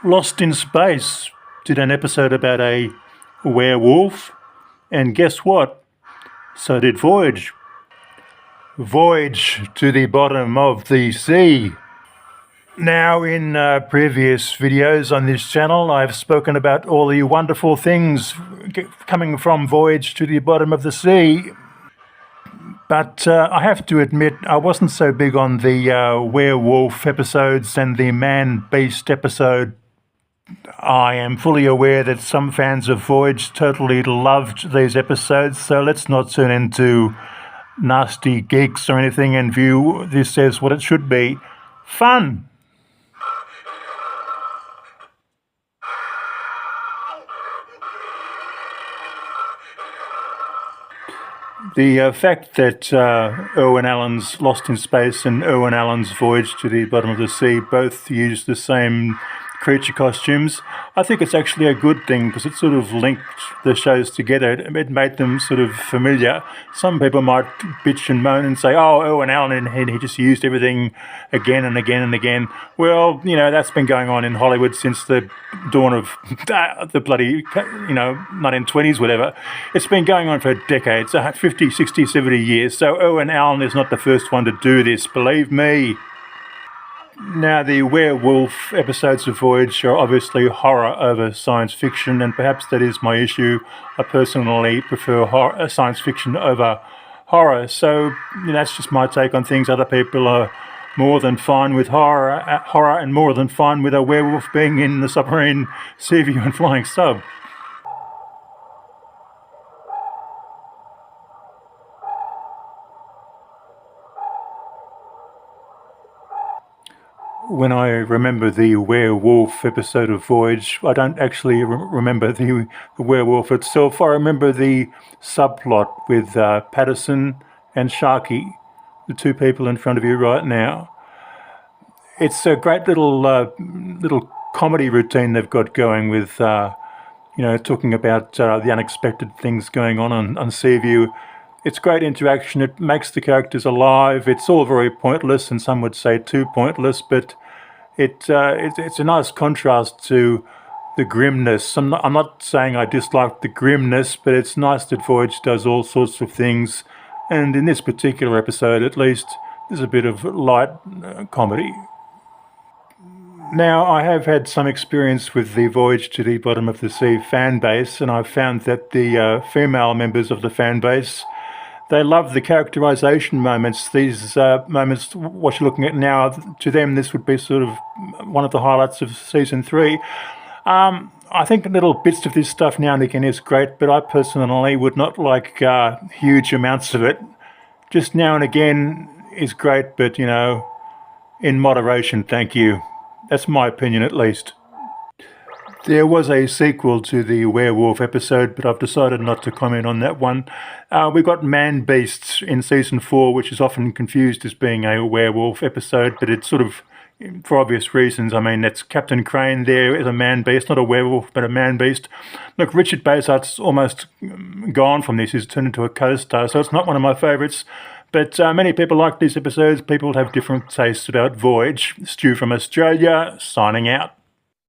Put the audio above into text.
Lost in Space did an episode about a werewolf, and guess what? So did Voyage. Voyage to the bottom of the sea. Now, in previous videos on this channel, I've spoken about all the wonderful things coming from Voyage to the bottom of the sea. But I have to admit, I wasn't so big on the werewolf episodes and the man-beast episode. I am fully aware that some fans of Voyage totally loved these episodes, so let's not turn into nasty geeks or anything and view this as what it should be. Fun! The fact that Irwin Allen's Lost in Space and Irwin Allen's Voyage to the Bottom of the Sea both use the same creature costumes, I think it's actually a good thing because it sort of linked the shows together. It made them sort of familiar. Some people might bitch and moan and say, oh, Irwin Allen, and he just used everything again and again and again. Well, you know, that's been going on in Hollywood since the dawn of the bloody, 1920s, whatever. It's been going on for decades, 50, 60, 70 years. So Irwin Allen is not the first one to do this, believe me. Now, the werewolf episodes of Voyage are obviously horror over science fiction, and perhaps that is my issue. I personally prefer science fiction over horror, so that's just my take on things. Other people are more than fine with horror and more than fine with a werewolf being in the submarine sea view and flying sub. When I remember the werewolf episode of Voyage, I don't actually remember the werewolf itself. I remember the subplot with Patterson and Sharky, the two people in front of you right now. It's a great little comedy routine they've got going with, talking about the unexpected things going on Seaview. It's great interaction. It makes the characters alive. It's all very pointless, and some would say too pointless, but it's a nice contrast to the grimness. I'm not saying I dislike the grimness, but it's nice that Voyage does all sorts of things, and in this particular episode, at least, there's a bit of light comedy. Now, I have had some experience with the Voyage to the Bottom of the Sea fan base, and I've found that the female members of the fan base, they love the characterization moments. These moments, what you're looking at now, to them, this would be sort of one of the highlights of Season 3. I think little bits of this stuff now and again is great, but I personally would not like huge amounts of it. Just now and again is great, but, in moderation, thank you. That's my opinion, at least. There was a sequel to the werewolf episode, but I've decided not to comment on that one. We got man-beasts in Season 4, which is often confused as being a werewolf episode, but it's sort of, for obvious reasons. I mean, that's Captain Crane there is a man-beast, not a werewolf, but a man-beast. Look, Richard Basart's almost gone from this. He's turned into a co-star, so it's not one of my favourites. But many people like these episodes. People have different tastes about Voyage. Stu from Australia, signing out.